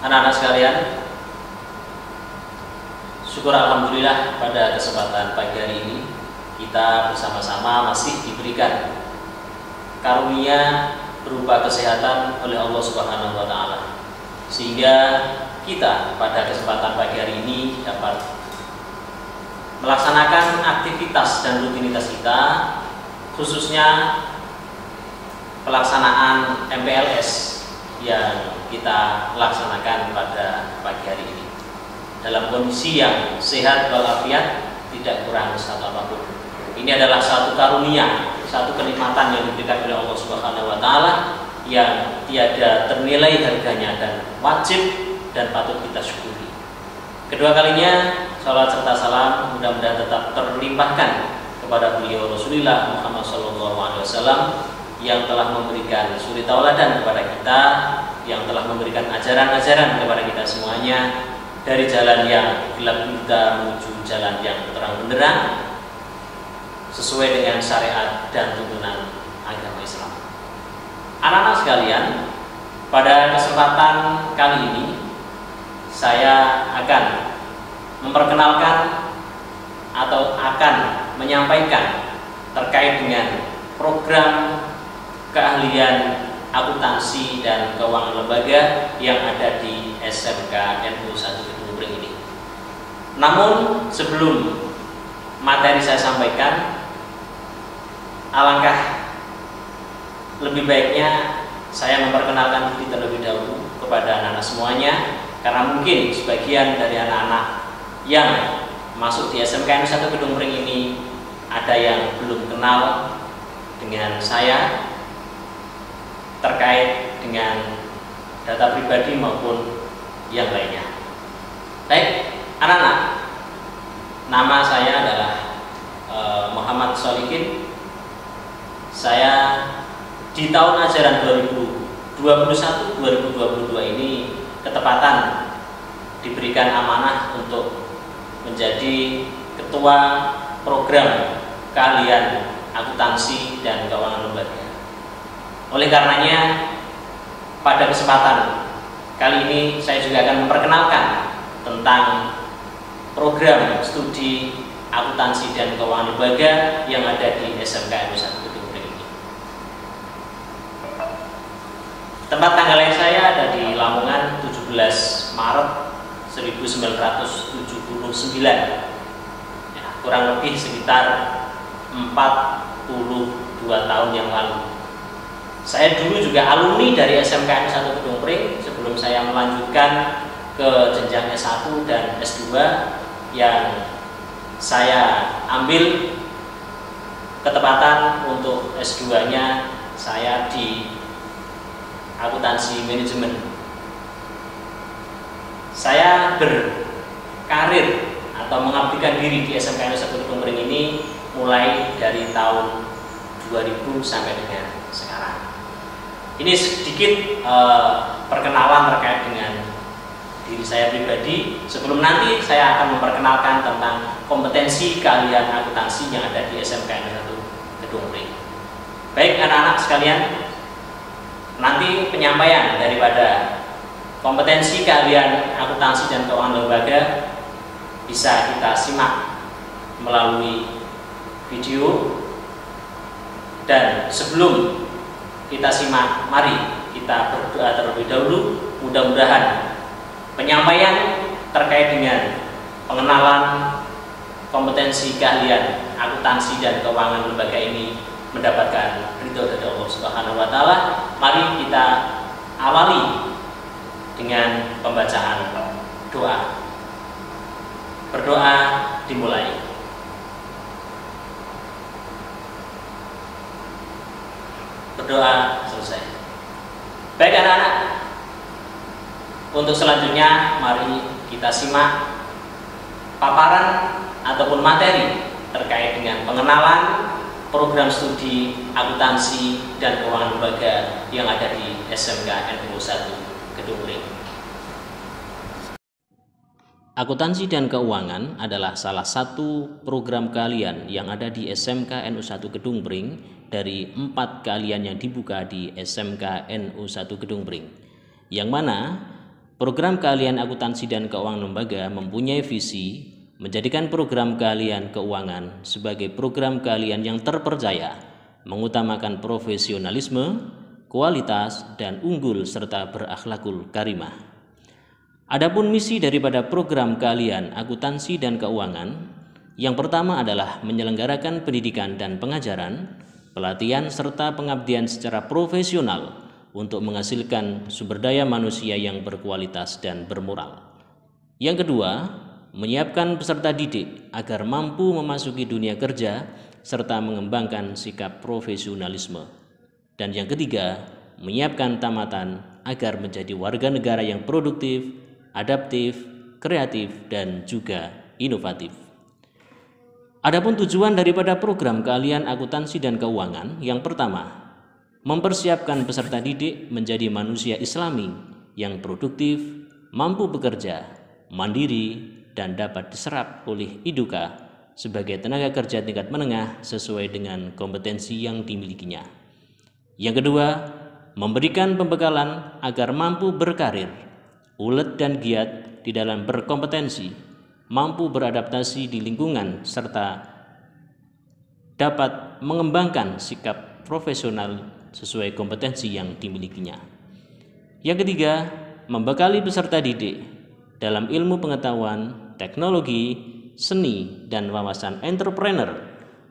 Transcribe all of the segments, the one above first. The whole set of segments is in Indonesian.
Anak-anak sekalian, syukur alhamdulillah pada kesempatan pagi hari ini kita bersama-sama masih diberikan karunia berupa kesehatan oleh Allah Subhanahu wa taala. Sehingga kita pada kesempatan pagi hari ini dapat melaksanakan aktivitas dan rutinitas kita, khususnya pelaksanaan MPLS yang kita laksanakan pada pagi hari ini dalam kondisi yang sehat walafiat, tidak kurang satu apapun. Ini adalah satu karunia, satu kenikmatan yang diberikan oleh Allah Subhanahu wa taala yang tiada ternilai harganya dan wajib dan patut kita syukuri. Kedua kalinya salawat serta salam mudah-mudahan tetap terlimpahkan kepada beliau Rasulullah Muhammad SAW yang telah memberikan suri tauladan kepada kita, yang telah memberikan ajaran-ajaran kepada kita semuanya dari jalan yang gelap gulita menuju jalan yang terang benderang sesuai dengan syariat dan tuntunan agama Islam. Anak-anak sekalian, pada kesempatan kali ini saya akan memperkenalkan atau akan menyampaikan terkait dengan program keahlian akuntansi dan keuangan lembaga yang ada di SMK NU 1 Gedung Pring ini. Namun sebelum materi saya sampaikan, alangkah lebih baiknya saya memperkenalkan diri terlebih dahulu kepada anak-anak semuanya, karena mungkin sebagian dari anak-anak yang masuk di SMK NU 1 Gedung Pring ini ada yang belum kenal dengan saya terkait dengan data pribadi maupun yang lainnya. Baik, anak-anak, nama saya adalah Muhammad Solikin. Saya di tahun ajaran 2021-2022 ini ketepatan diberikan amanah untuk menjadi ketua program keahlian akuntansi dan keuangan lembaga. Oleh karenanya, pada kesempatan kali ini saya juga akan memperkenalkan tentang program studi akuntansi dan keuangan lembaga yang ada di SMK NU 1 Gedung Pring ini. Tempat tanggalnya saya ada di Lamongan, 17 Maret 1979, ya, kurang lebih sekitar 42 tahun yang lalu. Saya dulu juga alumni dari SMK NU 1 Gedung Pring sebelum saya melanjutkan ke jenjang S1 dan S2 yang saya ambil ketepatan untuk S2-nya saya di akuntansi manajemen. Saya berkarir atau mengabdikan diri di SMK NU 1 Gedung Pring ini mulai dari tahun 2000 sampai dengan sekarang. Ini sedikit perkenalan terkait dengan diri saya pribadi. Sebelum nanti saya akan memperkenalkan tentang kompetensi keahlian akuntansi yang ada di SMK NU 1 Gedung Pring. Baik anak-anak sekalian, nanti penyampaian daripada kompetensi keahlian akuntansi dan keuangan lembaga bisa kita simak melalui video. Dan sebelum kita simak, mari kita berdoa terlebih dahulu. Mudah-mudahan penyampaian terkait dengan pengenalan kompetensi keahlian akuntansi dan keuangan lembaga ini mendapatkan ridho dari Allah Subhanahu wa taala. Mari kita awali dengan pembacaan doa. Berdoa dimulai. Berdoa selesai. Baik anak-anak, untuk selanjutnya mari kita simak paparan ataupun materi terkait dengan pengenalan program studi akuntansi dan keuangan lembaga yang ada di SMK NU 1 Gedung Pring. Akuntansi dan keuangan adalah salah satu program keahlian yang ada di SMK NU 1 Gedung Pring dari 4 keahlian yang dibuka di SMK NU 1 Gedung Pring, yang mana program keahlian akuntansi dan keuangan lembaga mempunyai visi menjadikan program keahlian keuangan sebagai program keahlian yang terpercaya, mengutamakan profesionalisme, kualitas, dan unggul serta berakhlakul karimah. Adapun misi daripada program keahlian akuntansi dan keuangan, yang pertama adalah menyelenggarakan pendidikan dan pengajaran, pelatihan serta pengabdian secara profesional untuk menghasilkan sumber daya manusia yang berkualitas dan bermoral. Yang kedua, menyiapkan peserta didik agar mampu memasuki dunia kerja serta mengembangkan sikap profesionalisme. Dan yang ketiga, menyiapkan tamatan agar menjadi warga negara yang produktif, adaptif, kreatif, dan juga inovatif. Adapun tujuan daripada program keahlian akuntansi dan keuangan, yang pertama, mempersiapkan peserta didik menjadi manusia Islami yang produktif, mampu bekerja, mandiri, dan dapat diserap oleh IDUKA sebagai tenaga kerja tingkat menengah sesuai dengan kompetensi yang dimilikinya. Yang kedua, memberikan pembekalan agar mampu berkarir, ulet dan giat di dalam berkompetensi, mampu beradaptasi di lingkungan, serta dapat mengembangkan sikap profesional sesuai kompetensi yang dimilikinya. Yang ketiga, membekali peserta didik dalam ilmu pengetahuan, teknologi, seni, dan wawasan entrepreneur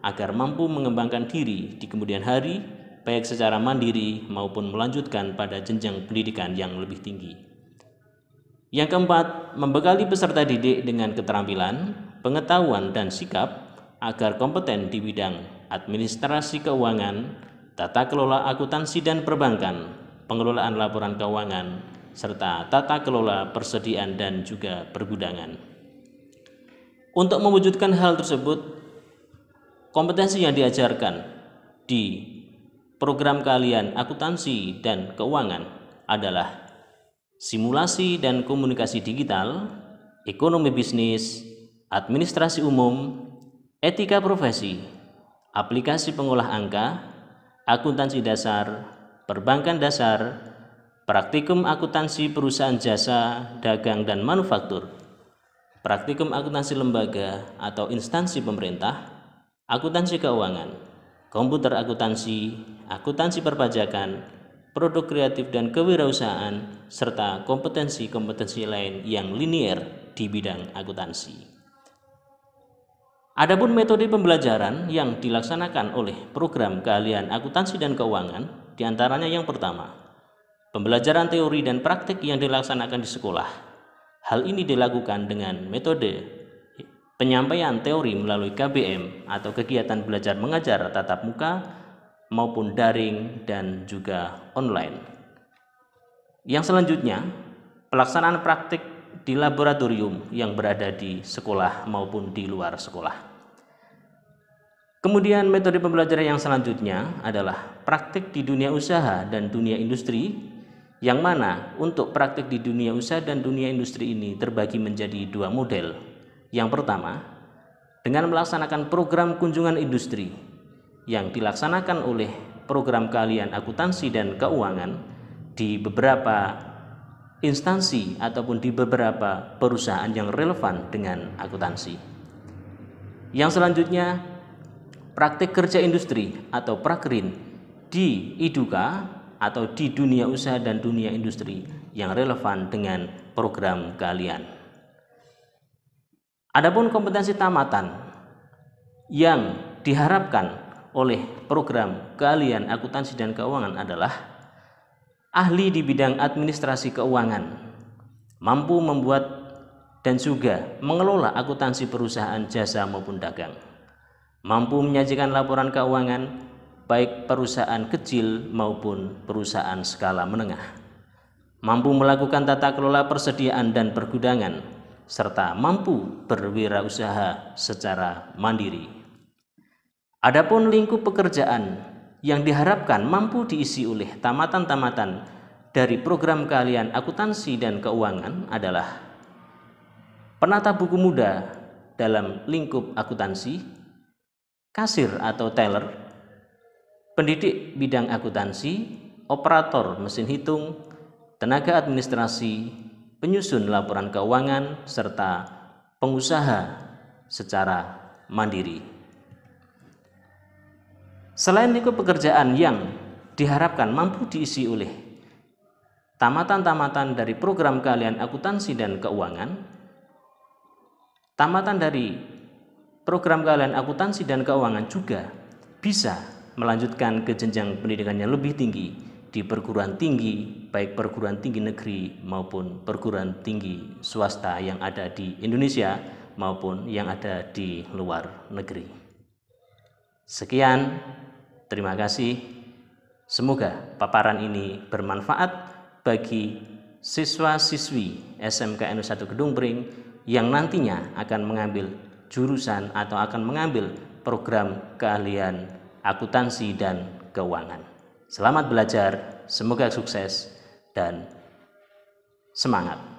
agar mampu mengembangkan diri di kemudian hari, baik secara mandiri maupun melanjutkan pada jenjang pendidikan yang lebih tinggi. Yang keempat, membekali peserta didik dengan keterampilan, pengetahuan, dan sikap agar kompeten di bidang administrasi keuangan, tata kelola akuntansi dan perbankan, pengelolaan laporan keuangan, serta tata kelola persediaan dan juga pergudangan. Untuk mewujudkan hal tersebut, kompetensi yang diajarkan di program keahlian akuntansi dan keuangan adalah simulasi dan komunikasi digital, ekonomi bisnis, administrasi umum, etika profesi, aplikasi pengolah angka, akuntansi dasar, perbankan dasar, praktikum akuntansi perusahaan jasa, dagang dan manufaktur, praktikum akuntansi lembaga atau instansi pemerintah, akuntansi keuangan, komputer akuntansi, akuntansi perpajakan, produk kreatif dan kewirausahaan, serta kompetensi-kompetensi lain yang linier di bidang akuntansi. Adapun metode pembelajaran yang dilaksanakan oleh program keahlian akuntansi dan keuangan, diantaranya yang pertama, pembelajaran teori dan praktik yang dilaksanakan di sekolah. Hal ini dilakukan dengan metode penyampaian teori melalui KBM atau kegiatan belajar mengajar tatap muka maupun daring dan juga online. Yang selanjutnya, pelaksanaan praktik di laboratorium yang berada di sekolah maupun di luar sekolah. Kemudian metode pembelajaran yang selanjutnya adalah praktik di dunia usaha dan dunia industri, yang mana untuk praktik di dunia usaha dan dunia industri ini terbagi menjadi dua model. Yang pertama, dengan melaksanakan program kunjungan industri yang dilaksanakan oleh program keahlian akuntansi dan keuangan di beberapa instansi ataupun di beberapa perusahaan yang relevan dengan akuntansi. Yang selanjutnya, praktik kerja industri atau prakrin di IDUKA atau di dunia usaha dan dunia industri yang relevan dengan program keahlian. Adapun kompetensi tamatan yang diharapkan oleh program keahlian akuntansi dan keuangan adalah ahli di bidang administrasi keuangan, mampu membuat dan juga mengelola akuntansi perusahaan jasa maupun dagang, mampu menyajikan laporan keuangan baik perusahaan kecil maupun perusahaan skala menengah, mampu melakukan tata kelola persediaan dan pergudangan, serta mampu berwirausaha secara mandiri. Adapun lingkup pekerjaan yang diharapkan mampu diisi oleh tamatan-tamatan dari program keahlian akuntansi dan keuangan adalah penata buku muda dalam lingkup akuntansi, kasir atau teller, pendidik bidang akuntansi, operator mesin hitung, tenaga administrasi, penyusun laporan keuangan, serta pengusaha secara mandiri. Selain itu, pekerjaan yang diharapkan mampu diisi oleh tamatan-tamatan dari program keahlian akuntansi dan keuangan, tamatan dari program keahlian akuntansi dan keuangan juga bisa melanjutkan ke jenjang pendidikan yang lebih tinggi di perguruan tinggi, baik perguruan tinggi negeri maupun perguruan tinggi swasta yang ada di Indonesia maupun yang ada di luar negeri. Sekian, terima kasih. Semoga paparan ini bermanfaat bagi siswa-siswi SMK N1 Gedung Pring yang nantinya akan mengambil jurusan atau akan mengambil program keahlian akuntansi dan keuangan. Selamat belajar, semoga sukses dan semangat.